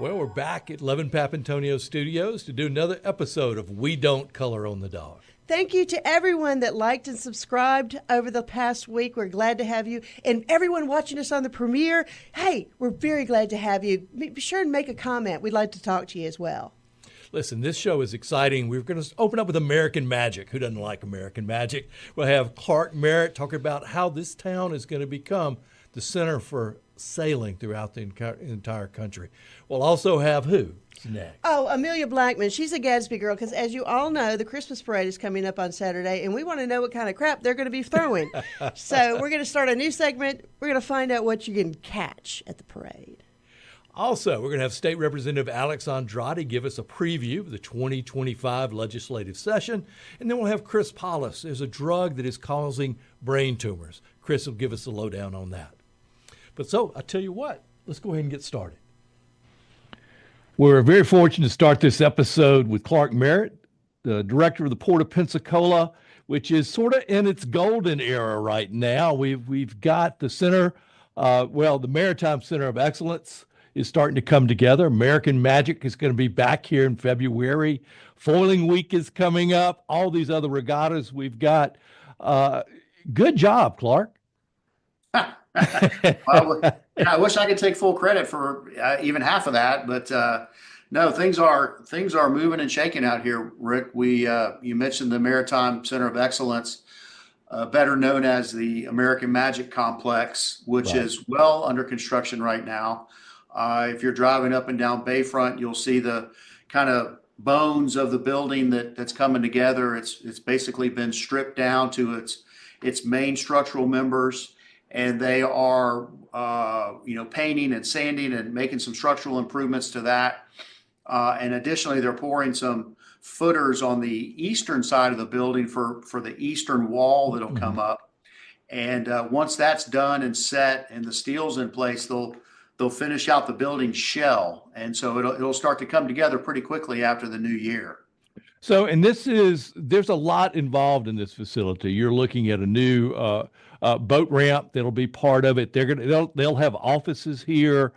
Well, we're back at Levin Papantonio Studios to do another episode of We Don't Color on the Dog. Thank you to everyone that liked and subscribed over the past week. We're glad to have you. And everyone watching us on the premiere, hey, we're very glad to have you. Be sure and make a comment. We'd like to talk to you as well. Listen, this show is exciting. We're going to open up with American Magic. Who doesn't like American Magic? We'll have Clark Merritt talking about how this town is going to become the center for sailing throughout the entire country. We'll also have who next? Oh, Mi Blackmon. She's a Gatsby girl because, as you all know, the Christmas Parade is coming up on Saturday, and we want to know what kind of crap they're going to be throwing. So we're going to start a new segment. We're going to find out what you can catch at the parade. Also, we're going to have State Representative Alex Andrade give us a preview of the 2025 legislative session. And then we'll have Chris Paulos. There's a drug that is causing brain tumors. Chris will give us a lowdown on that. But so, I tell you what, let's go ahead and get started. We're very fortunate to start this episode with Clark Merritt, the director of the Port of Pensacola, which is sort of in its golden era right now. We've got the center, the Maritime Center of Excellence is starting to come together. American Magic is going to be back here in February. Foiling Week is coming up. All these other regattas we've got. Good job, Clark. Well, I wish I could take full credit for even half of that, but no, things are moving and shaking out here, Rick. You mentioned the Maritime Center of Excellence, better known as the American Magic Complex, which is well under construction right now. If you're driving up and down Bayfront, you'll see the kind of bones of the building that's coming together. It's basically been stripped down to its main structural members, and they are painting and sanding and making some structural improvements to that. And additionally, they're pouring some footers on the eastern side of the building for the eastern wall that'll come up. And once that's done and set and the steel's in place, they'll finish out the building shell. And so it'll start to come together pretty quickly after the new year. So, and there's a lot involved in this facility. You're looking at a new boat ramp that'll be part of it. They'll have offices here.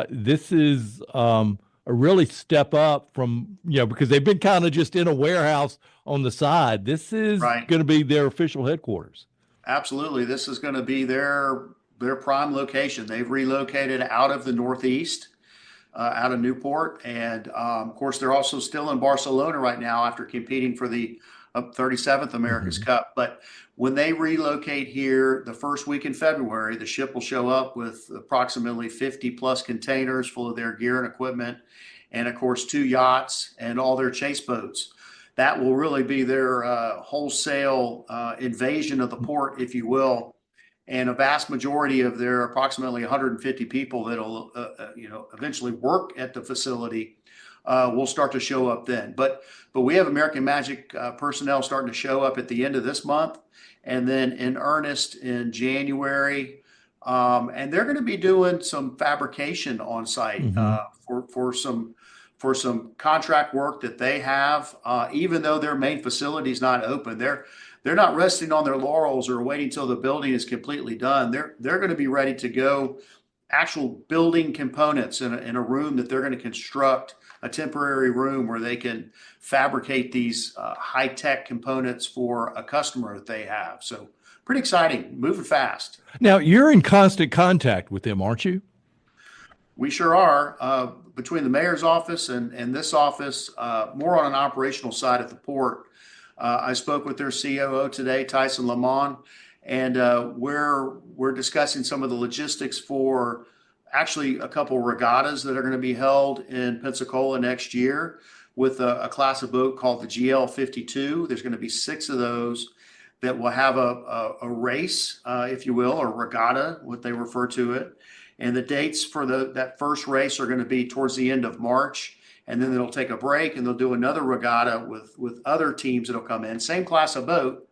This is a really step up from, because they've been kind of just in a warehouse on the side. This is going to be their official headquarters. Absolutely. This is going to be their prime location. They've relocated out of the Northeast, out of Newport. And of course, they're also still in Barcelona right now after competing for the 37th America's Cup. But when they relocate here the first week in February, the ship will show up with approximately 50 plus containers full of their gear and equipment. And of course, 2 yachts and all their chase boats. That will really be their wholesale invasion of the port, if you will. And a vast majority of their approximately 150 people that'll, eventually work at the facility will start to show up then. But we have American Magic personnel starting to show up at the end of this month, and then in earnest in January. And they're going to be doing some fabrication on site for some contract work that they have. Even though their main facility is not open, they're not resting on their laurels or waiting till the building is completely done. They're going to be ready to go. Actual building components in a room that they're going to construct, a temporary room where they can fabricate these high-tech components for a customer that they have. So pretty exciting, moving fast. Now, you're in constant contact with them, aren't you? We sure are. Between the mayor's office and this office, more on an operational side at the port. I spoke with their COO today, Tyson Lamont, and we're discussing some of the logistics for actually a couple regattas that are going to be held in Pensacola next year with a class of boat called the GL52. There's going to be 6 of those that will have a race, if you will, or regatta, what they refer to it. And the dates for that first race are going to be towards the end of March. And then they'll take a break and they'll do another regatta with other teams that'll come in. Same class of boat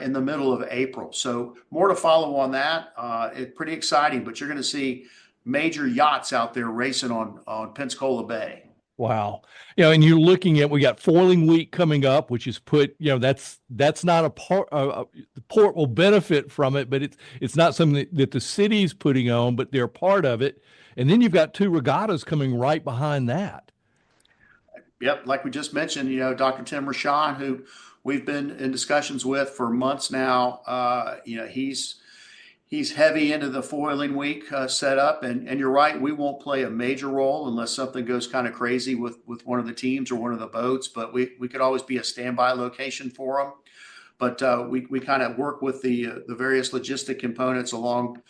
in the middle of April. So more to follow on that. It's pretty exciting, but you're going to see major yachts out there racing on Pensacola Bay. Wow. And you're looking at, we got foiling week coming up, which is that's not a part, the port will benefit from it, but it's not something that the city's putting on, but they're part of it. And then you've got two regattas coming right behind that. Yep, like we just mentioned, Dr. Tim Rashawn, who we've been in discussions with for months now. He's heavy into the foiling week setup, and you're right, we won't play a major role unless something goes kind of crazy with one of the teams or one of the boats. But we could always be a standby location for them. But we kind of work with the various logistic components along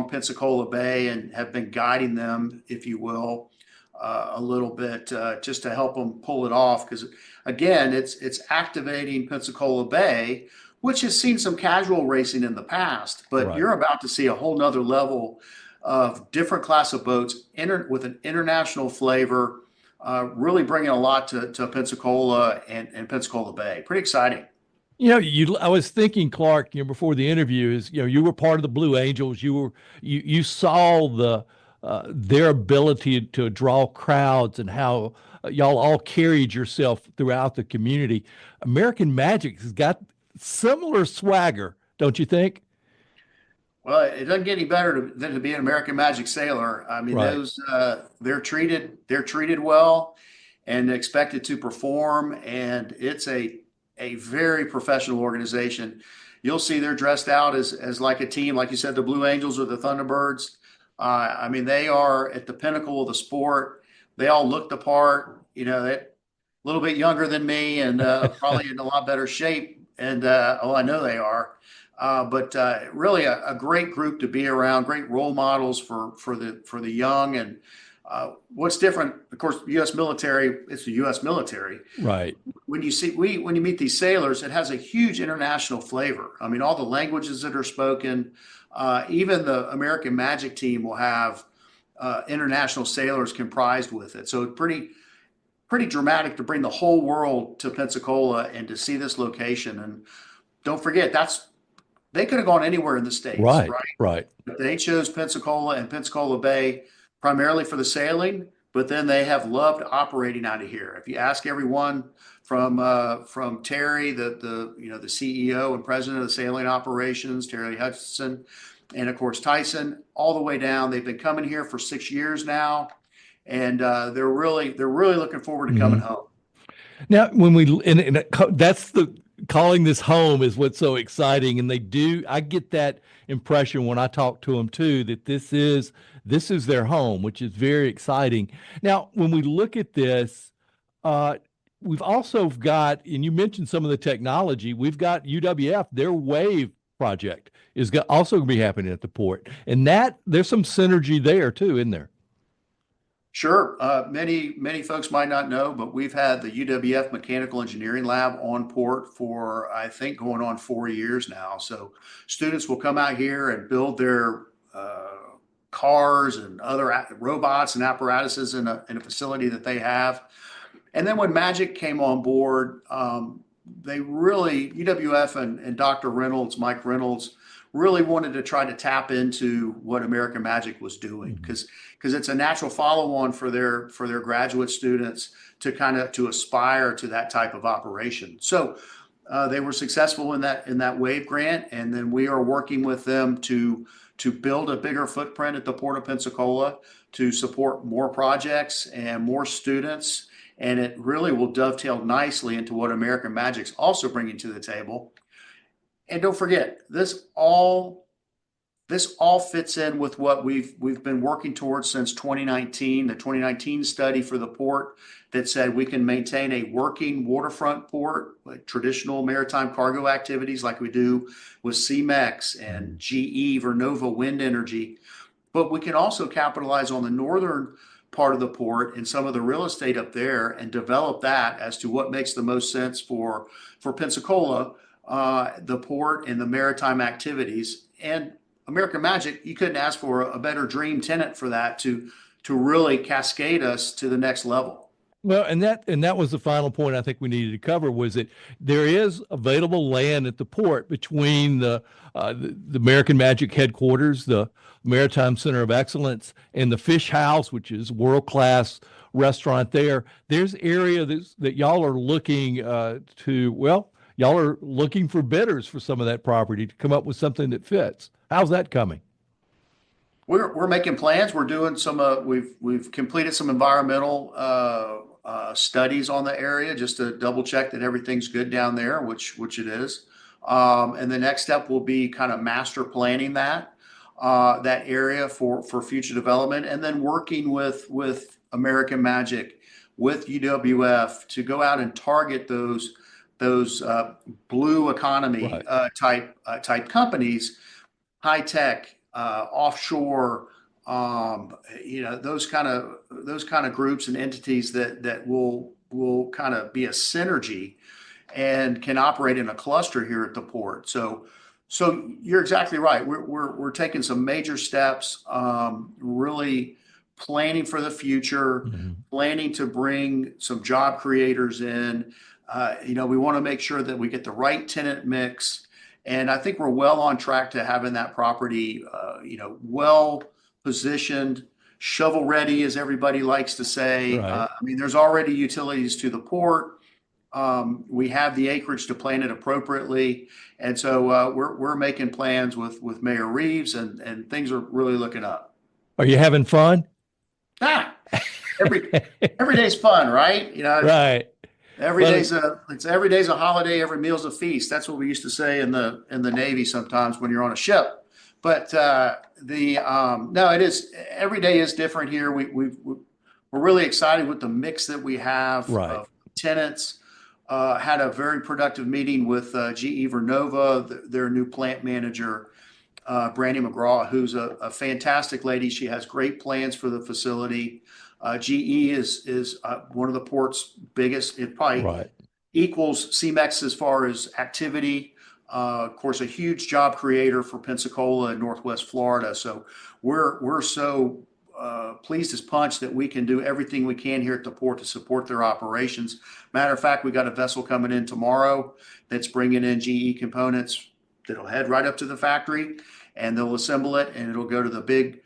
Pensacola Bay and have been guiding them, if you will, a little bit just to help them pull it off. Because again, it's activating Pensacola Bay, which has seen some casual racing in the past, but Right. you're about to see a whole nother level of different class of boats with an international flavor, really bringing a lot to Pensacola and Pensacola Bay. Pretty exciting. I was thinking, Clark, before the interview you were part of the Blue Angels. You saw their ability to draw crowds and how y'all all carried yourself throughout the community. American Magic has got similar swagger, don't you think? Well, it doesn't get any better than to be an American Magic sailor. I mean, Right. those they're treated well and expected to perform, and it's a very professional organization. You'll see they're dressed out as like a team, like you said, the Blue Angels or the Thunderbirds. I mean, they are at the pinnacle of the sport. They all look the part. They're a little bit younger than me and probably in a lot better shape. And I know they are. But really a great group to be around, great role models for the young. And what's different, of course, U.S. military, it's the U.S. military. Right. When you meet these sailors, it has a huge international flavor. I mean, all the languages that are spoken, even the American Magic team will have international sailors comprised with it. So it's pretty dramatic to bring the whole world to Pensacola and to see this location. And don't forget, they could have gone anywhere in the States, Right. right? Right. But they chose Pensacola and Pensacola Bay primarily for the sailing, but then they have loved operating out of here. If you ask everyone from Terry, the CEO and president of the sailing operations, Terry Hutchinson, and of course Tyson, all the way down, they've been coming here for 6 years now, and they're really looking forward to coming Mhm. home. Now, that's the calling this home is what's so exciting, and I get that impression when I talk to them too, that this is their home, which is very exciting. Now, when we look at this, uh, we've also got, and you mentioned some of the technology. We've got UWF, their Wave project also going to be happening at the port, and that there's some synergy there too, isn't there? Sure. Many folks might not know, but we've had the UWF Mechanical Engineering Lab on port for, I think, going on 4 years now. So students will come out here and build their cars and other robots and apparatuses in a facility that they have. And then when Magic came on board, UWF and Dr. Reynolds, Mike Reynolds, really wanted to try to tap into what American Magic was doing because it's a natural follow-on for their graduate students to aspire to that type of operation. So they were successful in that WAVE grant, and then we are working with them to build a bigger footprint at the Port of Pensacola to support more projects and more students. And it really will dovetail nicely into what American Magic's also bringing to the table. And don't forget, this all fits in with what we've been working towards since 2019, the 2019 study for the port that said we can maintain a working waterfront port, like traditional maritime cargo activities like we do with CMEX and GE Vernova Wind Energy. But we can also capitalize on the northern part of the port and some of the real estate up there and develop that as to what makes the most sense for Pensacola, the port and the maritime activities. And American Magic, you couldn't ask for a better dream tenant for that to really cascade us to the next level. Well, and that was the final point I think we needed to cover, was that there is available land at the port between the American Magic headquarters, the Maritime Center of Excellence, and the Fish House, which is world-class restaurant there. There's area that y'all are looking y'all are looking for bidders for some of that property to come up with something that fits. How's that coming? We're making plans. We're doing some. We've completed some environmental studies on the area just to double check that everything's good down there, which it is. And the next step will be kind of master planning that area for future development, and then working with American Magic, with UWF to go out and target those blue economy type companies, high tech, offshore, those kind of groups and entities that will kind of be a synergy and can operate in a cluster here at the port. So you're exactly right. We're taking some major steps, really planning for the future, planning to bring some job creators in. We want to make sure that we get the right tenant mix. And I think we're well on track to having that property, well positioned, shovel ready, as everybody likes to say. Right. There's already utilities to the port. We have the acreage to plan it appropriately. And so we're making plans with Mayor Reeves, and things are really looking up. Are you having fun? Every day's fun, right? Right. Every day's a holiday. Every meal's a feast. That's what we used to say in the Navy sometimes when you're on a ship. But no, it is. Every day is different here. We're really excited with the mix that we have of tenants. Had a very productive meeting with GE Vernova, their new plant manager, Brandy McGraw, who's a fantastic lady. She has great plans for the facility. GE is one of the port's biggest. It probably equals CEMEX as far as activity. Of course, a huge job creator for Pensacola and Northwest Florida. So we're so pleased as punch that we can do everything we can here at the port to support their operations. Matter of fact, we got a vessel coming in tomorrow that's bringing in GE components that'll head right up to the factory, and they'll assemble it, and it'll go to the big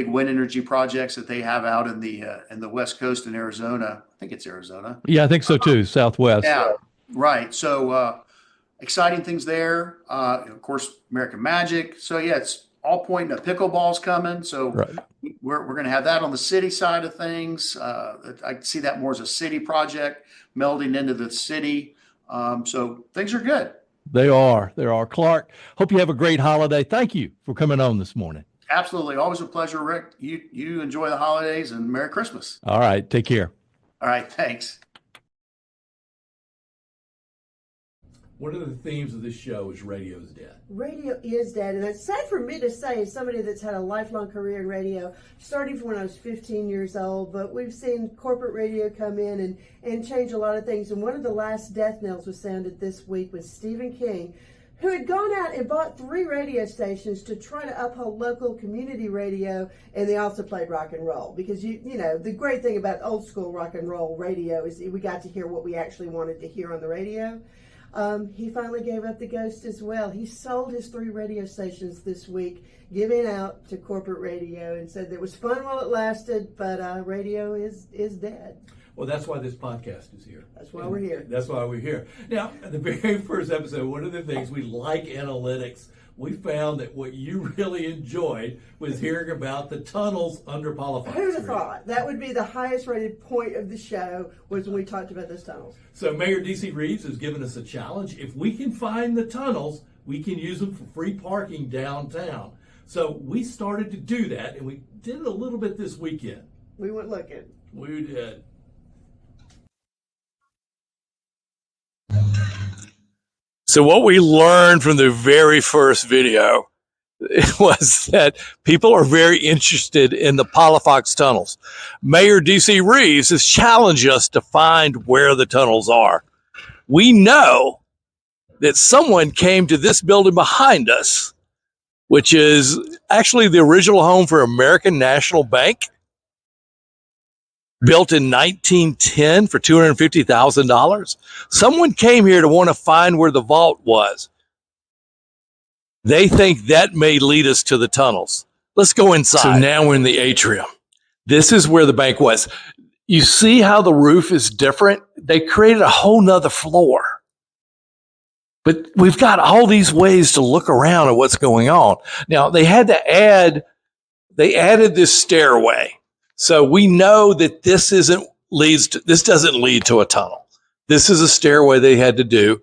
wind energy projects that they have out in the West Coast in Arizona. I think it's Arizona. Yeah, I think so too. Southwest. Yeah, right. So exciting things there. Of course, American Magic. So yeah, it's all pointing at pickleball's coming. So we're going to have that on the city side of things. I see that more as a city project melding into the city. So things are good. They are. Clark, hope you have a great holiday. Thank you for coming on this morning. Absolutely. Always a pleasure, Rick. You enjoy the holidays and Merry Christmas. All right. Take care. All right. Thanks. One of the themes of this show is radio is dead. Radio is dead, and it's sad for me to say, as somebody that's had a lifelong career in radio, starting from when I was 15 years old, but we've seen corporate radio come in and change a lot of things. And one of the last death knells was sounded this week with Stephen King, who had gone out and bought 3 radio stations to try to uphold local community radio, and they also played rock and roll. Because, you know, the great thing about old school rock and roll radio is we got to hear what we actually wanted to hear on the radio. He finally gave up the ghost as well. He sold his 3 radio stations this week, giving out to corporate radio, and said it was fun while it lasted, but radio is dead. Well, that's why this podcast is here. That's why we're here. That's why we're here. Now, the very first episode, one of the things we like analytics, we found that what you really enjoyed was hearing about the tunnels under Palafox Street. Who'd have thought? That would be the highest rated point of the show, was when we talked about those tunnels. So Mayor D.C. Reeves has given us a challenge. If we can find the tunnels, we can use them for free parking downtown. So we started to do that, and we did it a little bit this weekend. We went looking. We did. So what we learned from the very first video was that people are very interested in the Palafox tunnels. Mayor D.C. Reeves has challenged us to find where the tunnels are. We know that someone came to this building behind us, which is actually the original home for American National Bank. built in 1910 for $250,000. Someone came here to want to find where the vault was. They think that may lead us to the tunnels. Let's go inside. So now we're in the atrium. This is where the bank was. You see how the roof is different? They created a whole nother floor. But we've got all these ways to look around at what's going on. Now, they added this stairway. So we know that this doesn't lead to a tunnel. This is a stairway they had to do,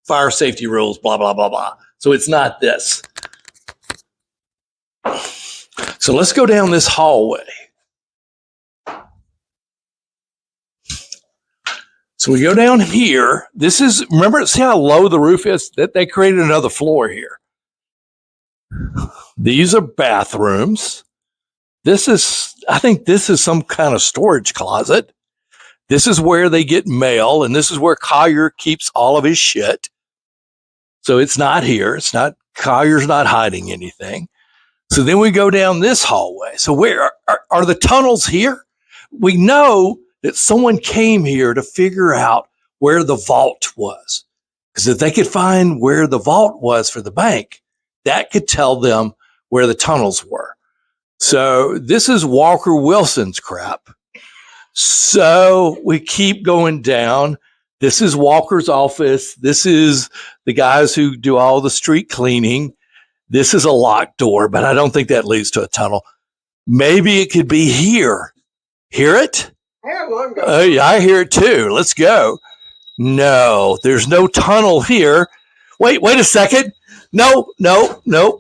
fire safety rules, blah, blah, blah, blah. So it's not this. So let's go down this hallway. So we go down here. Remember, see how low the roof is? That they created another floor here. These are bathrooms. I think this is some kind of storage closet. This is where they get mail, and this is where Collier keeps all of his shit. So it's not here. Collier's not hiding anything. So then we go down this hallway. So where are the tunnels here? We know that someone came here to figure out where the vault was. Because if they could find where the vault was for the bank, that could tell them where the tunnels were. So this is Walker Wilson's crap. So we keep going down. This is Walker's office. This is the guys who do all the street cleaning. This is a locked door, but I don't think that leads to a tunnel. Maybe it could be here. Hear it? Yeah, I hear it too. Let's go. No, there's no tunnel here. Wait a second. No.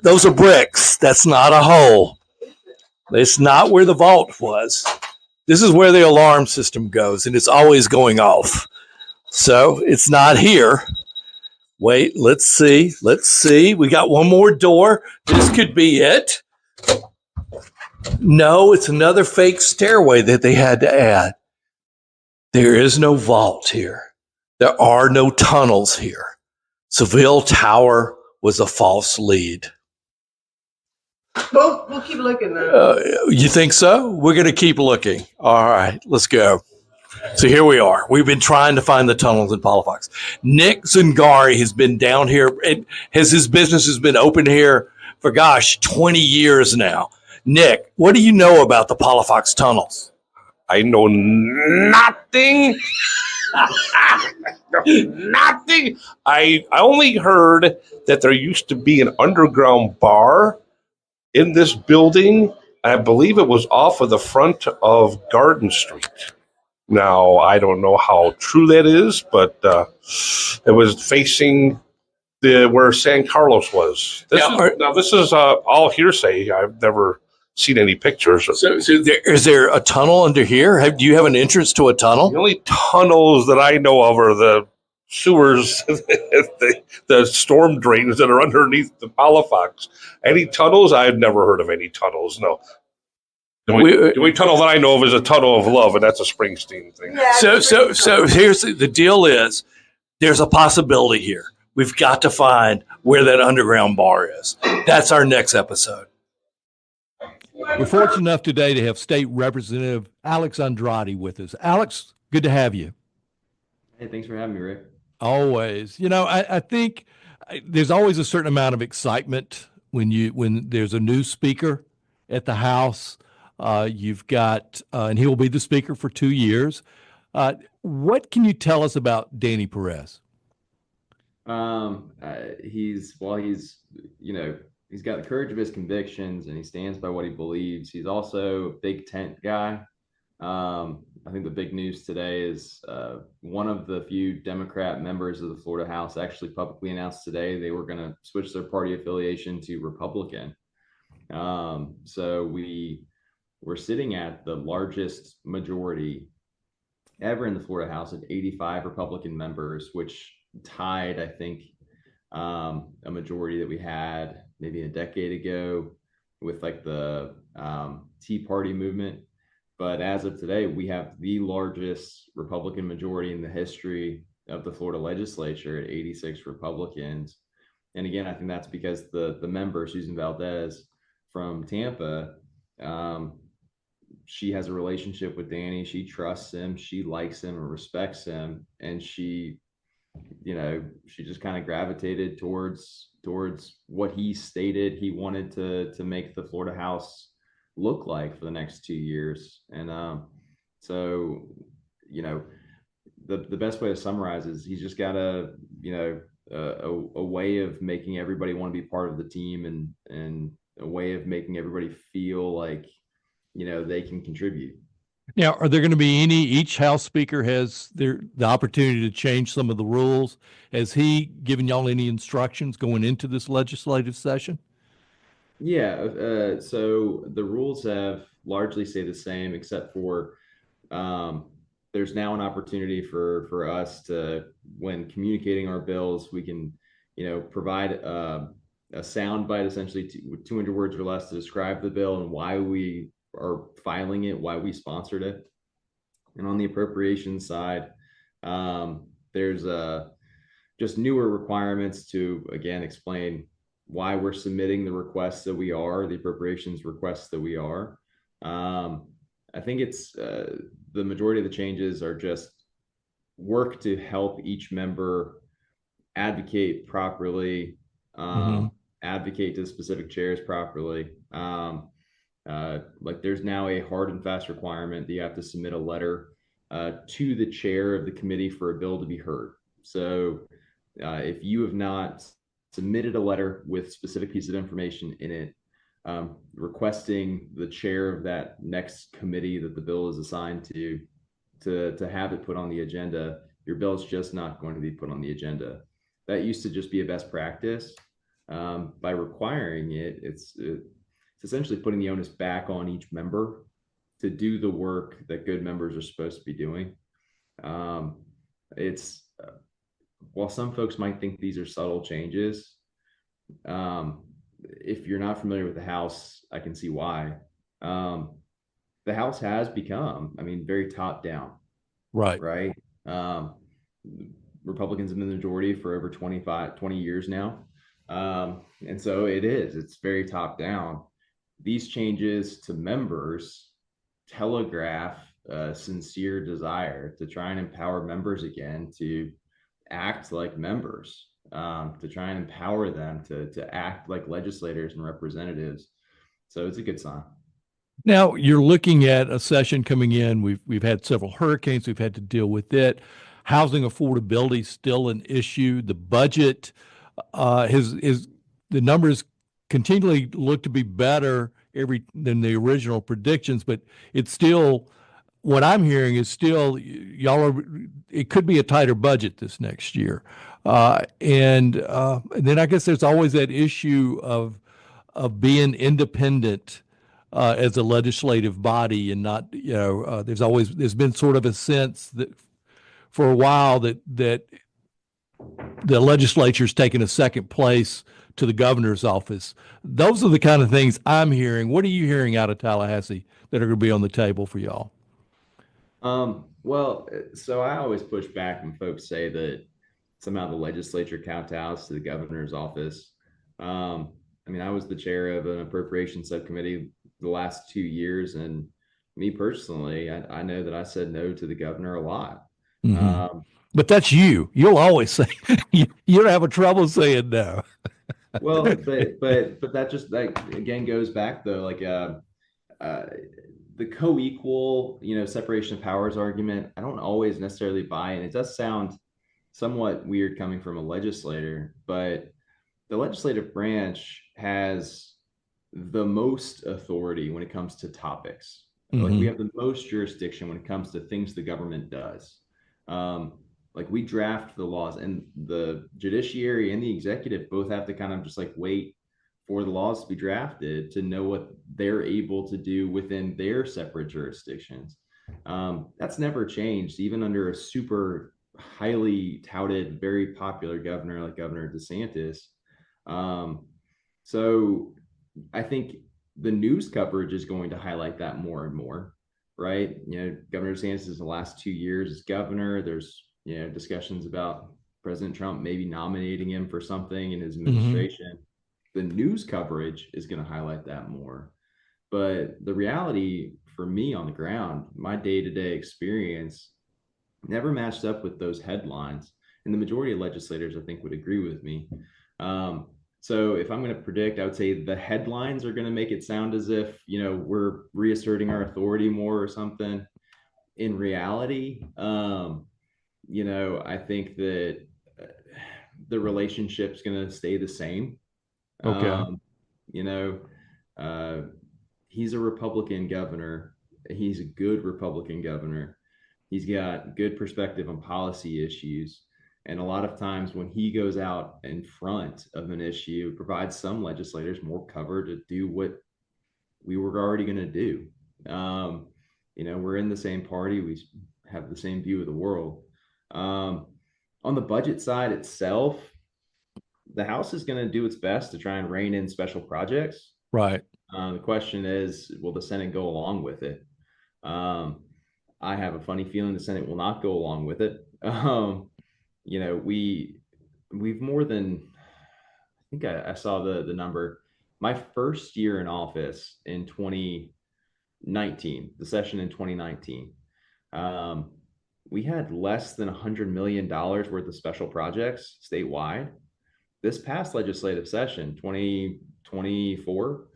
Those are bricks. That's not a hole. It's not where the vault was. This is where the alarm system goes, and it's always going off. So it's not here. Wait, let's see. We got one more door. This could be it. No, it's another fake stairway that they had to add. There is no vault here. There are no tunnels here. Seville Tower was a false lead. We'll keep looking though. You think so? We're going to keep looking. All right, let's go. So here we are. We've been trying to find the tunnels in Palafox. Nick Zingari has been down here. His business has been open here for, 20 years now. Nick, what do you know about the Palafox tunnels? I know nothing. Nothing. I only heard that there used to be an underground bar in this building. I believe it was off of the front of Garden Street. Now, I don't know how true that is, but it was facing where San Carlos was. This is all hearsay. I've never seen any pictures. So is there a tunnel under here? Do you have an entrance to a tunnel? The only tunnels that I know of are the sewers, the storm drains that are underneath the Palafox. Any tunnels? I've never heard of any tunnels, no. The only tunnel that I know of is a tunnel of love, and that's a Springsteen thing. Yeah, so here's the deal is, there's a possibility here. We've got to find where that underground bar is. That's our next episode. We're fortunate enough today to have State Representative Alex Andrade with us. Alex, good to have you. Hey, thanks for having me, Rick. Always. I think there's always a certain amount of excitement when there's a new speaker at the House. You've got, and he will be the speaker for 2 years. What can you tell us about Danny Perez? He's got the courage of his convictions and he stands by what he believes. He's also a big tent guy. I think the big news today is one of the few Democrat members of the Florida House actually publicly announced today they were going to switch their party affiliation to Republican. So we're sitting at the largest majority ever in the Florida House at 85 Republican members, which tied, I think, a majority that we had maybe a decade ago with like the Tea Party movement. But as of today, we have the largest Republican majority in the history of the Florida legislature at 86 Republicans. And again, I think that's because the member, Susan Valdez from Tampa, she has a relationship with Danny. She trusts him. She likes him and respects him. And she just kind of gravitated towards what he stated he wanted to make the Florida House look like for the next 2 years. And so, the best way to summarize is he's just got a way of making everybody want to be part of the team, and a way of making everybody feel like, they can contribute. Now, are there going to be each House Speaker has the opportunity to change some of the rules? Has he given y'all any instructions going into this legislative session? Yeah, so the rules have largely stayed the same, except for there's now an opportunity for us to, when communicating our bills, we can, provide a sound bite, essentially 200 words or less, to describe the bill and why we are filing it, why we sponsored it. And on the appropriations side, there's just newer requirements to, again, explain why we're submitting the requests that we are, the appropriations requests that we are. I think it's the majority of the changes are just work to help each member advocate properly, advocate to specific chairs properly. Like there's now a hard and fast requirement that you have to submit a letter to the chair of the committee for a bill to be heard. So if you have not submitted a letter with specific piece of information in it, requesting the chair of that next committee that the bill is assigned to have it put on the agenda, your bill is just not going to be put on the agenda. That used to just be a best practice. By requiring it, it's essentially putting the onus back on each member to do the work that good members are supposed to be doing. While some folks might think these are subtle changes, if you're not familiar with the House, I can see why. The House has become, very top down. Right. Republicans have been the majority for over 20 years now. And so it's very top down. These changes to members telegraph a sincere desire to try and empower members again to act like members, to try and empower them to act like legislators and representatives. So it's a good sign. Now you're looking at a session coming in. We've had several hurricanes. We've had to deal with it. Housing affordability is still an issue. The budget, the numbers continually look to be better than the original predictions, but it's still, what I'm hearing is still, it could be a tighter budget this next year. And then I guess there's always that issue of being independent as a legislative body, and not, there's been sort of a sense that for a while that the legislature's taken a second place to the governor's office. Those are the kind of things I'm hearing. What are you hearing out of Tallahassee that are going to be on the table for y'all? Well, so I always push back when folks say that somehow the legislature kowtows to the governor's office. I was the chair of an appropriation subcommittee the last 2 years, and me personally, I know that I said no to the governor a lot. But that's you. You'll always say you don't have a trouble saying no. Well, but that just, that again goes back though, like the co-equal, separation of powers argument, I don't always necessarily buy, and it does sound somewhat weird coming from a legislator, but the legislative branch has the most authority when it comes to topics. Like we have the most jurisdiction when it comes to things the government does. Like we draft the laws, and the judiciary and the executive both have to kind of just like wait for the laws to be drafted to know what they're able to do within their separate jurisdictions. That's never changed, even under a super highly touted, very popular governor like Governor DeSantis. So I think the news coverage is going to highlight that more and more, right? Governor DeSantis in the last 2 years as governor, there's discussions about President Trump maybe nominating him for something in his administration. The news coverage is going to highlight that more. But the reality for me on the ground, my day-to-day experience never matched up with those headlines. And the majority of legislators, I think, would agree with me. So if I'm going to predict, I would say the headlines are going to make it sound as if, we're reasserting our authority more or something. In reality, I think that the relationship's going to stay the same. Okay. He's a Republican governor. He's a good Republican governor. He's got good perspective on policy issues. And a lot of times when he goes out in front of an issue, it provides some legislators more cover to do what we were already going to do. We're in the same party. We have the same view of the world. On the budget side itself, the House is going to do its best to try and rein in special projects. Right. The question is, will the Senate go along with it? I have a funny feeling the Senate will not go along with it. We've more than, I think I saw the number. My first year in office in 2019, the session in 2019, we had less than $100 million worth of special projects statewide. This past legislative session, 2024,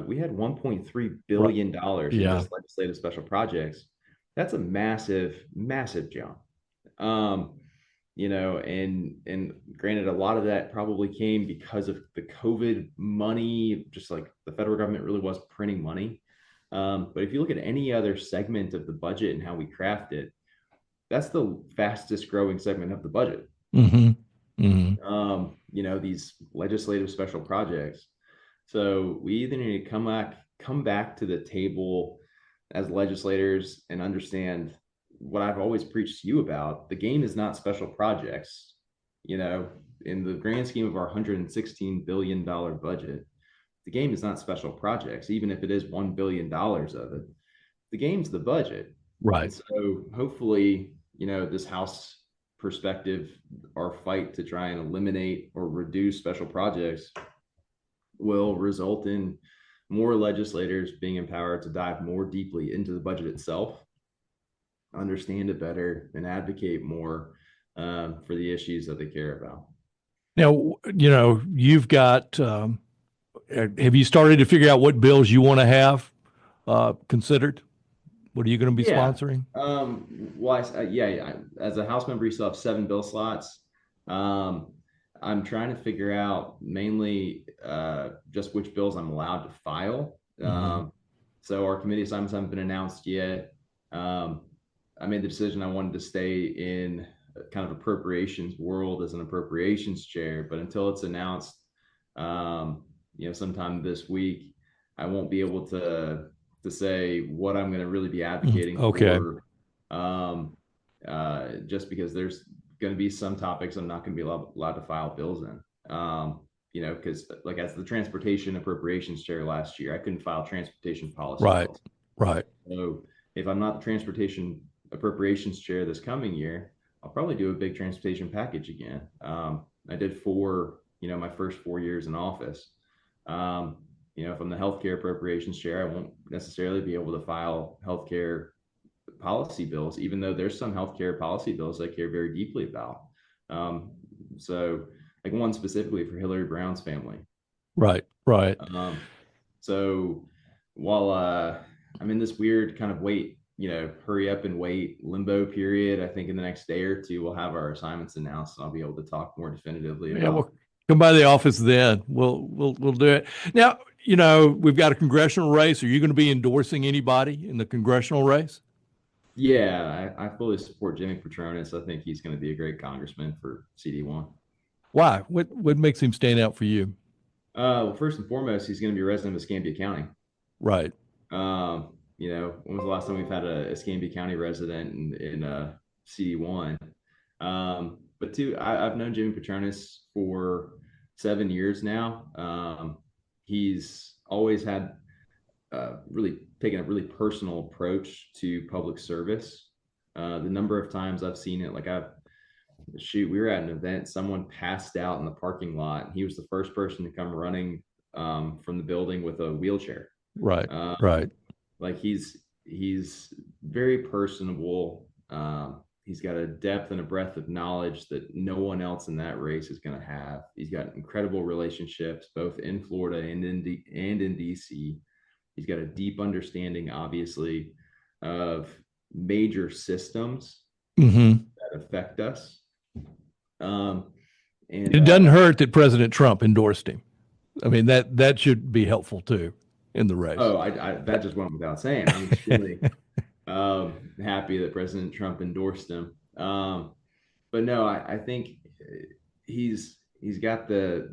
we had $1.3 billion in just legislative special projects. That's a massive, massive jump. And granted, a lot of that probably came because of the COVID money, just like the federal government really was printing money. But if you look at any other segment of the budget and how we craft it, that's the fastest growing segment of the budget. Mm-hmm. Mm-hmm. These legislative special projects. So we either need to come back to the table as legislators and understand what I've always preached to you about. The game is not special projects. In the grand scheme of our $116 billion budget, the game is not special projects, even if it is $1 billion of it. The game's the budget. Right. And so hopefully, this House perspective, our fight to try and eliminate or reduce special projects will result in more legislators being empowered to dive more deeply into the budget itself, understand it better, and advocate more for the issues that they care about. Now, you've got, have you started to figure out what bills you want to have considered? What are you going to be sponsoring? As a House member, you still have 7 bill slots. I'm trying to figure out mainly just which bills I'm allowed to file. Mm-hmm. So our committee assignments haven't been announced yet. I made the decision I wanted to stay in kind of appropriations world as an appropriations chair, but until it's announced, sometime this week, I won't be able to say what I'm going to really be advocating for. Just because there's going to be some topics I'm not going to be allowed to file bills in. Because like as the transportation appropriations chair last year, I couldn't file transportation policy bills. Right. So if I'm not the transportation appropriations chair this coming year, I'll probably do a big transportation package again. I did 4, my first 4 years in office. If I'm the healthcare appropriations chair, I won't necessarily be able to file healthcare policy bills, even though there's some healthcare policy bills I care very deeply about. So like one specifically for Hillary Brown's family. Right. So while I'm in this weird kind of hurry up and wait limbo period, I think in the next day or two, we'll have our assignments announced and I'll be able to talk more definitively about. We'll come by the office then. We'll do it. Now, we've got a congressional race. Are you going to be endorsing anybody in the congressional race? Yeah, I fully support Jimmy Patronis. I think he's going to be a great congressman for CD1. Why? What makes him stand out for you? Well, first and foremost, he's going to be a resident of Escambia County. Right. When was the last time we've had a Escambia County resident in CD1? But 2, I've known Jimmy Patronis for 7 years now. He's always had really taken a really personal approach to public service. The number of times I've seen it, we were at an event, someone passed out in the parking lot, and he was the first person to come running from the building with a wheelchair. Right. Like he's very personable. He's got a depth and a breadth of knowledge that no one else in that race is going to have. He's got incredible relationships, both in Florida and in DC. He's got a deep understanding, obviously, of major systems that affect us. And it doesn't hurt that President Trump endorsed him. I mean, that should be helpful too in the race. Oh, I that just went without saying. I'm extremely happy that President Trump endorsed him. But no, I think he's got the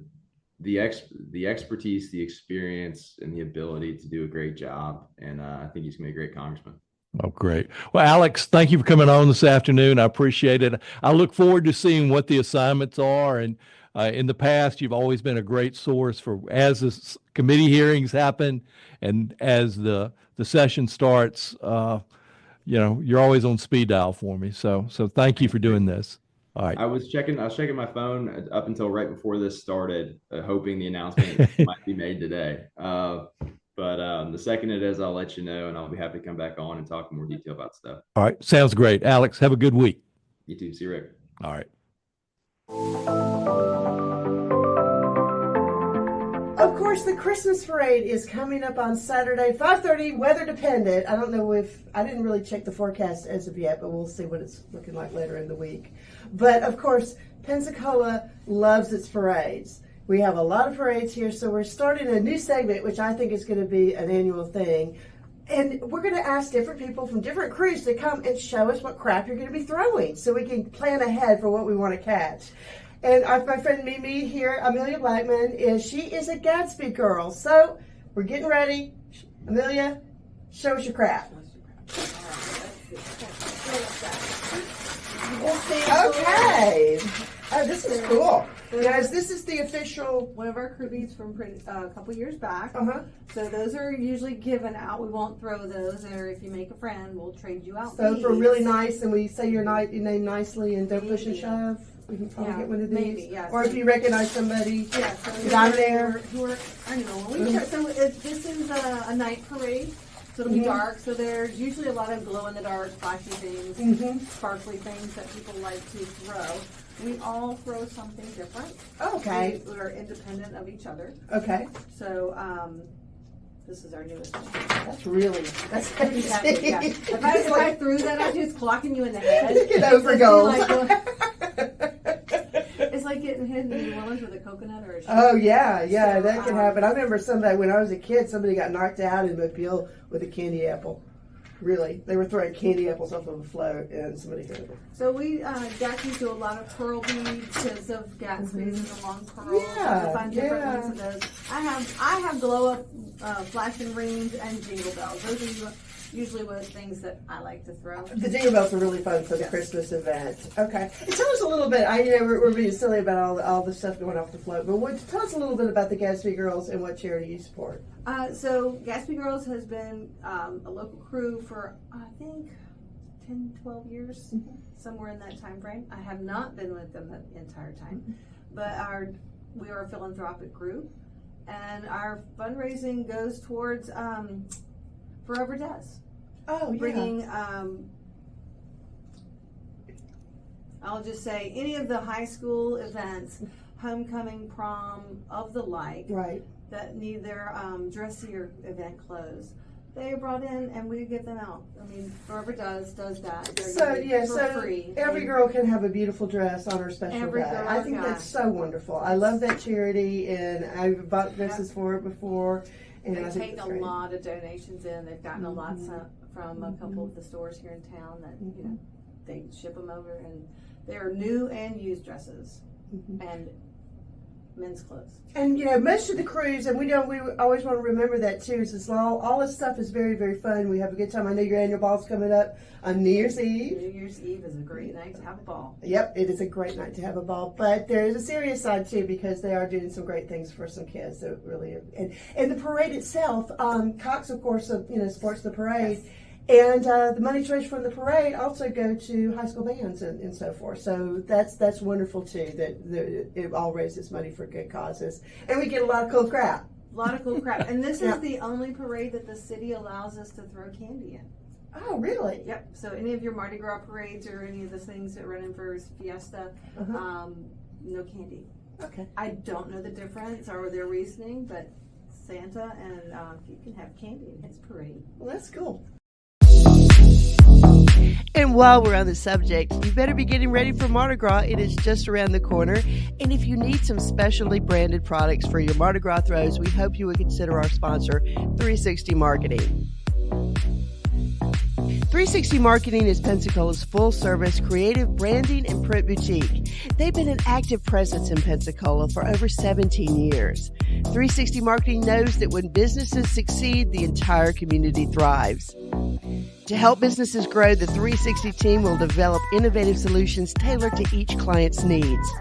expertise, the experience, and the ability to do a great job. And I think he's going to be a great congressman. Oh, great. Well, Alex, thank you for coming on this afternoon. I appreciate it. I look forward to seeing what the assignments are. And in the past, you've always been a great source for as the committee hearings happen and as the session starts. You're always on speed dial for me. So thank you for doing this. All right. I was checking my phone up until right before this started, hoping the announcement might be made today. But the second it is, I'll let you know, and I'll be happy to come back on and talk in more detail about stuff. All right. Sounds great. Alex, have a good week. You too. See you, Rick. All right. Of course, the Christmas parade is coming up on Saturday, 5:30, weather dependent. I don't know I didn't really check the forecast as of yet, but we'll see what it's looking like later in the week. But of course, Pensacola loves its parades. We have a lot of parades here, so we're starting a new segment, which I think is going to be an annual thing. And we're going to ask different people from different crews to come and show us what crap you're going to be throwing so we can plan ahead for what we want to catch. And my friend Mimi here, Amelia Blackmon, she is a Gatsby Girl. So we're getting ready. Amelia, show us your crap. Okay. Oh, this is cool. Guys, this is the official one of our crewbies from a couple years back. Uh-huh. So those are usually given out. We won't throw those, or if you make a friend, we'll trade you out. So if we're really nice and we say your name nicely and don't push and shove, we can probably get one of these. Maybe, yeah. Or if you recognize somebody, so down there. I know. So this is a night parade. So it'll be dark. So there's usually a lot of glow-in-the-dark, flashy things, sparkly things that people like to throw. We all throw something different. Okay. We are independent of each other. Okay. So this is our newest one. That's crazy. Yeah. If I threw that at you, it's clocking you in the head. Get over goals. It's like getting hit in New Orleans with a coconut or a shoe. Oh, yeah, so, that can happen. I remember somebody, when I was a kid, somebody got knocked out in Mobile with a candy apple. Really. They were throwing candy apples off of a float and somebody hit them. So we, Gatsby do a lot of pearl beads because of Gatsby's and the long pearls. Yeah, we find different ones of those. I have glow up flashing rings and jingle bells. Those are usually what things that I like to throw. The jingle bells are really fun for the Christmas event. Okay. And tell us a little bit, we're being silly about all the stuff going off the float, but tell us a little bit about the Gatsby Girls and what charity you support. So Gatsby Girls has been a local crew for, I think, 10, 12 years, somewhere in that time frame. I have not been with them the entire time, but we are a philanthropic group, and our fundraising goes towards Forever Does. Oh, yeah. Bringing, I'll just say, any of the high school events, homecoming, prom, of the like, right, that need their dressier event clothes, they are brought in and we give them out. I mean, Forever does that. They're for free. Every girl can have a beautiful dress on her special day. I think that's so wonderful. I love that charity, and I've bought dresses for it before. And they take a lot of donations in. They've gotten a lot from a couple of the stores here in town that they ship them over, and they are new and used dresses and men's clothes. And most of the crews, and we always want to remember that too. Is all this stuff is very, very fun. We have a good time. I know your annual ball's coming up on New Year's Eve. New Year's Eve is a great night to have a ball. Yep, it is a great night to have a ball. But there is a serious side too, because they are doing some great things for some kids. So really, and the parade itself, Cox of course supports the parade. Yes. And the money raised from the parade also go to high school bands and so forth. So that's wonderful too, that it all raises money for good causes. And we get a lot of cool crap. A lot of cool crap. And this is the only parade that the city allows us to throw candy in. Oh, really? Yep. So any of your Mardi Gras parades or any of the things that run in for Fiesta, no candy. Okay. I don't know the difference or their reasoning, but Santa and you can have candy in his parade. Well, that's cool. And while we're on the subject, you better be getting ready for Mardi Gras. It is just around the corner. And if you need some specially branded products for your Mardi Gras throws, we hope you would consider our sponsor, 360 Marketing. 360 Marketing is Pensacola's full-service creative branding and print boutique. They've been an active presence in Pensacola for over 17 years. 360 Marketing knows that when businesses succeed, the entire community thrives. To help businesses grow, the 360 team will develop innovative solutions tailored to each client's needs.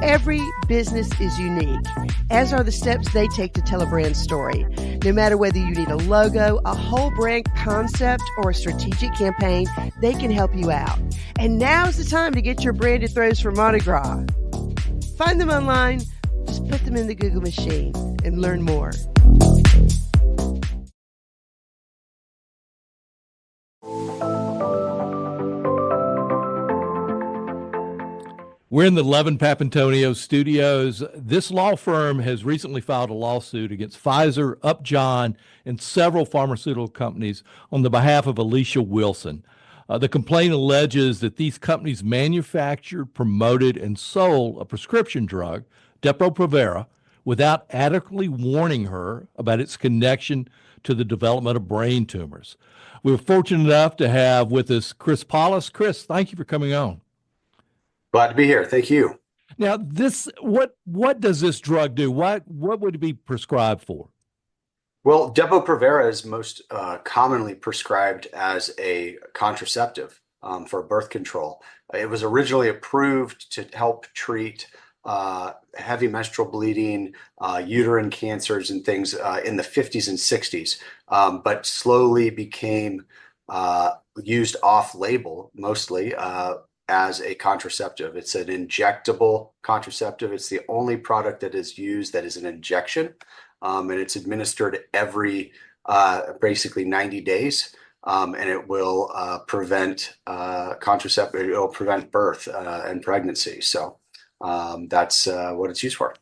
Every business is unique, as are the steps they take to tell a brand story. No matter whether you need a logo, a whole brand concept, or a strategic campaign, they can help you out. And now's the time to get your branded throws for Mardi Gras. Find them online, just put them in the Google machine and learn more. We're in the Levin Papantonio studios. This law firm has recently filed a lawsuit against Pfizer, Upjohn, and several pharmaceutical companies on the behalf of Alicia Wilson. The complaint alleges that these companies manufactured, promoted, and sold a prescription drug, Depo-Provera, without adequately warning her about its connection to the development of brain tumors. We were fortunate enough to have with us Chris Paulos. Chris, thank you for coming on. Glad to be here. Thank you. Now, what does this drug do? What would it be prescribed for? Well, Depo-Provera is most commonly prescribed as a contraceptive for birth control. It was originally approved to help treat heavy menstrual bleeding, uterine cancers, and things in the 50s and 60s, but slowly became used off-label, mostly as a contraceptive. It's an injectable contraceptive. It's the only product that is used that is an injection, and it's administered every basically 90 days, and it will prevent contraceptive. It will prevent birth and pregnancy. So that's what it's used for.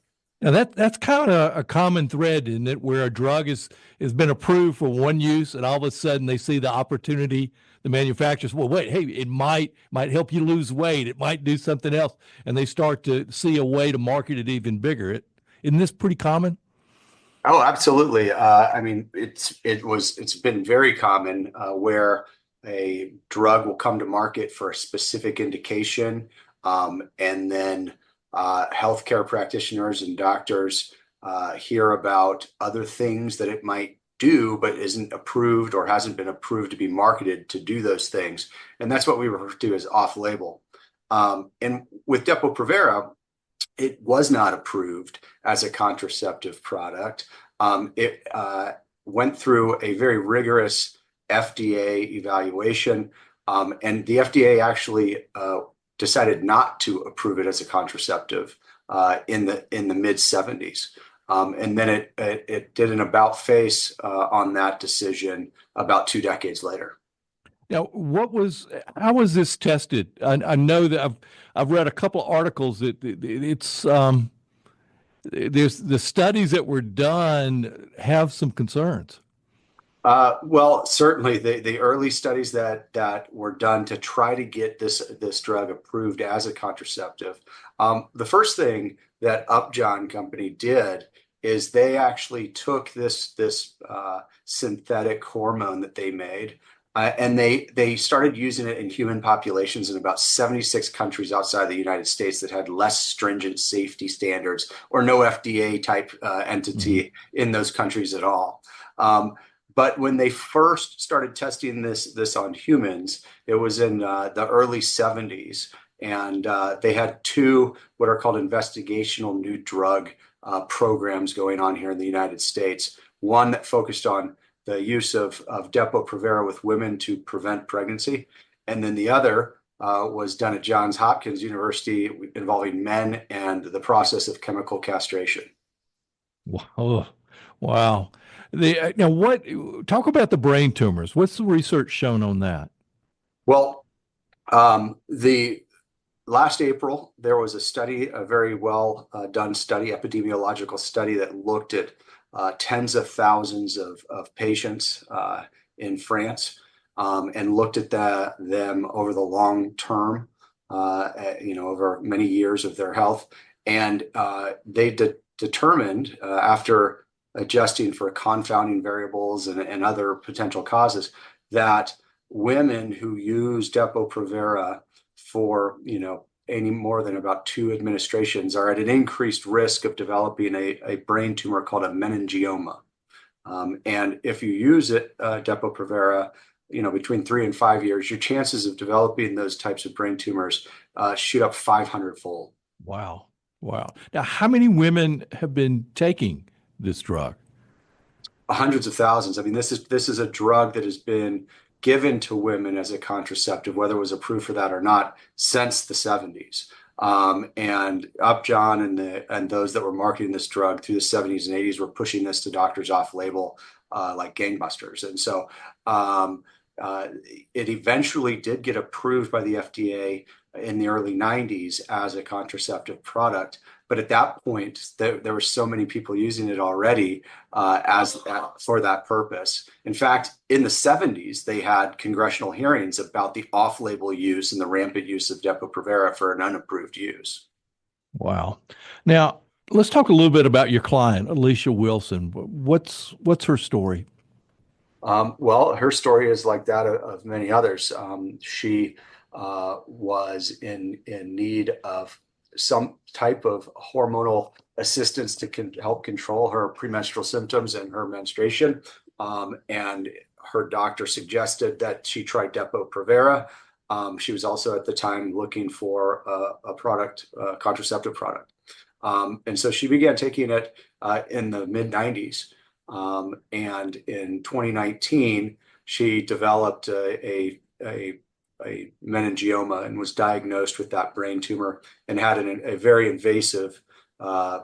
Now that's kind of a common thread, isn't it, where a drug has been approved for one use, and all of a sudden they see the opportunity. The manufacturers, well, wait, hey, it might help you lose weight. It might do something else, and they start to see a way to market it even bigger. Isn't this pretty common? Oh, absolutely. I mean, it's been very common where a drug will come to market for a specific indication, and then healthcare practitioners and doctors hear about other things that it might do, but isn't approved or hasn't been approved to be marketed to do those things. And that's what we refer to as off-label. And with Depo-Provera, it was not approved as a contraceptive product. It went through a very rigorous FDA evaluation, and the FDA actually decided not to approve it as a contraceptive in the mid 70s. And then it did an about face on that decision about 2 decades later. Now, how was this tested? I know that I've read a couple of articles that it's there's the studies that were done have some concerns. Well, certainly the early studies that were done to try to get this drug approved as a contraceptive. The first thing that Upjohn company did is they actually took this synthetic hormone that they made, and they started using it in human populations in about 76 countries outside the United States that had less stringent safety standards or no FDA type entity in those countries at all. But when they first started testing this on humans, it was in the early 70s, and they had 2 what are called investigational new drug programs going on here in the United States. One that focused on the use of Depo-Provera with women to prevent pregnancy, and then the other was done at Johns Hopkins University involving men and the process of chemical castration. Wow. Wow. Now, talk about the brain tumors. What's the research shown on that? Well, the last April, there was a study, a very well done study, epidemiological study that looked at tens of thousands of patients in France and looked at them over the long term, over many years of their health. And they determined after adjusting for confounding variables and other potential causes that women who use Depo-Provera for, any more than about 2 administrations are at an increased risk of developing a brain tumor called a meningioma. And if you use it, Depo-Provera, between 3 and 5 years, your chances of developing those types of brain tumors shoot up 500-fold. Wow. Wow. Now, how many women have been taking this drug? Hundreds of thousands. I mean, this is a drug that has been given to women as a contraceptive, whether it was approved for that or not, since the 70s. And Upjohn and those that were marketing this drug through the 70s and 80s were pushing this to doctors off label like gangbusters. And so it eventually did get approved by the FDA in the early 90s as a contraceptive product. But at that point, there were so many people using it already for that purpose. In fact, in the 70s, they had congressional hearings about the off-label use and the rampant use of Depo-Provera for an unapproved use. Wow. Now, let's talk a little bit about your client, Alicia Wilson. What's her story? Well, her story is like that of many others. She was in need of some type of hormonal assistance to help control her premenstrual symptoms and her menstruation. And her doctor suggested that she try Depo-Provera. She was also at the time looking for a contraceptive product. And so she began taking it in the mid-90s. And in 2019, she developed a meningioma and was diagnosed with that brain tumor and had a very invasive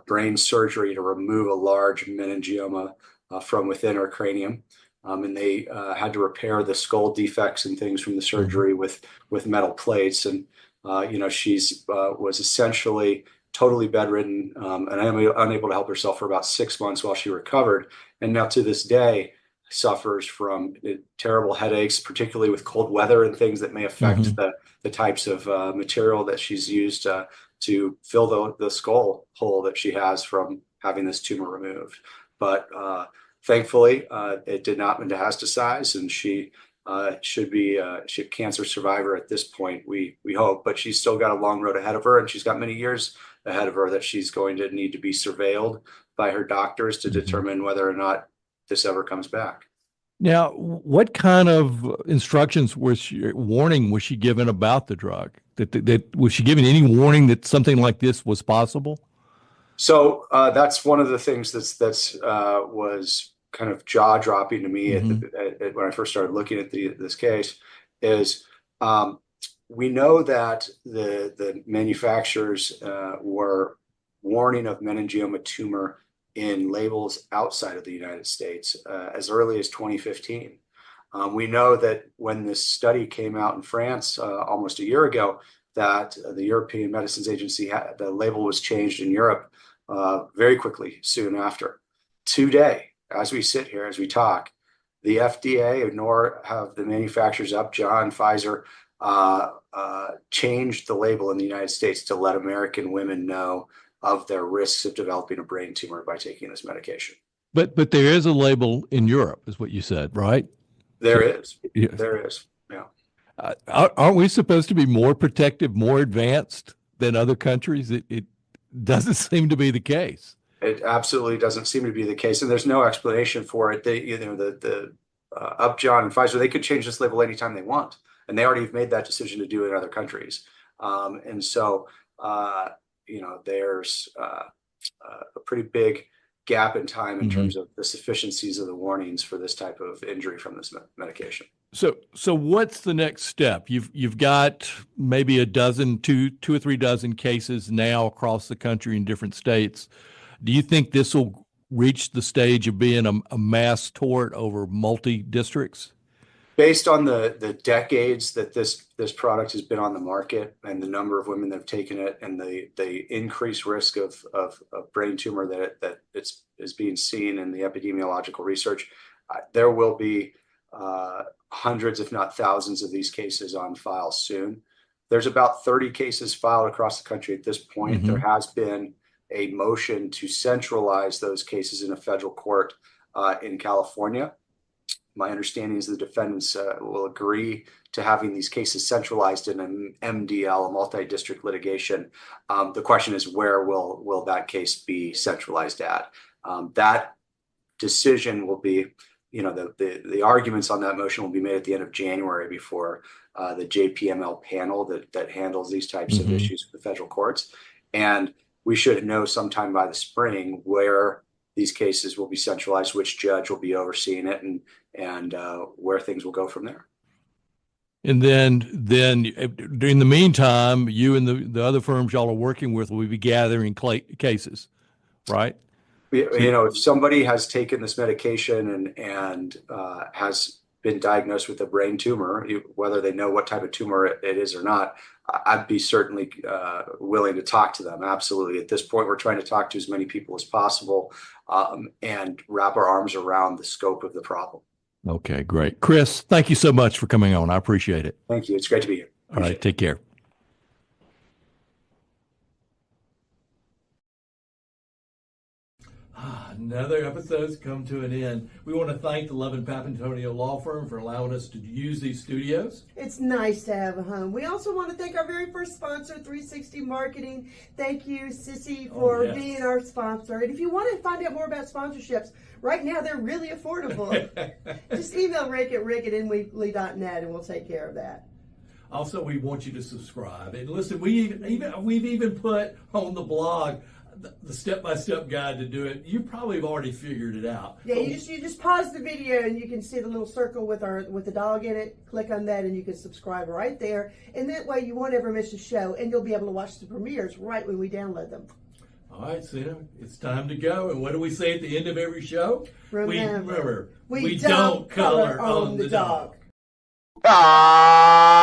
brain surgery to remove a large meningioma from within her cranium. And they had to repair the skull defects and things from the surgery with metal plates. And, she's was essentially totally bedridden and unable to help herself for about 6 months while she recovered. And now to this day, suffers from terrible headaches, particularly with cold weather and things that may affect the types of material that she's used to fill the skull hole that she has from having this tumor removed. But thankfully, it did not metastasize, and she should be a cancer survivor at this point, we hope. But she's still got a long road ahead of her, and she's got many years ahead of her that she's going to need to be surveilled by her doctors to determine whether or not this ever comes back. Now, what kind of instructions warning was she given about the drug? That was she given any warning that something like this was possible? So that's one of the things that's was kind of jaw dropping to me when I first started looking at this case is we know that the manufacturers were warning of meningioma tumor in labels outside of the United States as early as 2015. We know that when this study came out in France almost a year ago, that the European Medicines Agency, the label was changed in Europe very quickly soon after. Today, as we sit here, as we talk, the FDA, nor have the manufacturers Upjohn, Pfizer, changed the label in the United States to let American women know of their risks of developing a brain tumor by taking this medication. But there is a label in Europe, is what you said, right? There is. Yes. There is. Yeah. Aren't we supposed to be more protective, more advanced than other countries? It doesn't seem to be the case. It absolutely doesn't seem to be the case, and there's no explanation for it. The Upjohn and Pfizer, they could change this label anytime they want, and they already have made that decision to do it in other countries. And so, there's a pretty big gap in time in terms of the sufficiencies of the warnings for this type of injury from this medication. So what's the next step? You've got maybe two or three dozen cases now across the country in different states. Do you think this will reached the stage of being a mass tort over multi-districts? Based on the decades that this product has been on the market and the number of women that have taken it and the increased risk of brain tumor that is being seen in the epidemiological research, there will be hundreds, if not thousands, of these cases on file soon. There's about 30 cases filed across the country at this point. Mm-hmm. There has been a motion to centralize those cases in a federal court in California. My understanding is the defendants will agree to having these cases centralized in an MDL, a multi-district litigation. The question is, where will that case be centralized at? That decision will be, the arguments on that motion will be made at the end of January before the JPML panel that handles these types of issues with the federal courts. And we should know sometime by the spring where these cases will be centralized, which judge will be overseeing it, and where things will go from there. And then in the meantime, you and the other firms y'all are working with will be gathering cases, right? If somebody has taken this medication and has been diagnosed with a brain tumor, whether they know what type of tumor it is or not, I'd be certainly willing to talk to them. Absolutely. At this point, we're trying to talk to as many people as possible and wrap our arms around the scope of the problem. Okay, great. Chris, thank you so much for coming on. I appreciate it. Thank you. It's great to be here. All right, take care. Another episode's come to an end. We want to thank the Love and Papantonio Law Firm for allowing us to use these studios. It's nice to have a home. We also want to thank our very first sponsor, 360 Marketing. Thank you, Sissy, for being our sponsor. And if you want to find out more about sponsorships, right now they're really affordable. Just email Rick at rick@nwweekly.net and we'll take care of that. Also, we want you to subscribe. And listen, we've even put on the blog the step-by-step guide to do it. You probably have already figured it out. Yeah, you just pause the video and you can see the little circle with the dog in it. Click on that and you can subscribe right there. And that way you won't ever miss a show and you'll be able to watch the premieres right when we download them. All right, Sina, it's time to go. And what do we say at the end of every show? Remember, we don't color on the dog. Ah!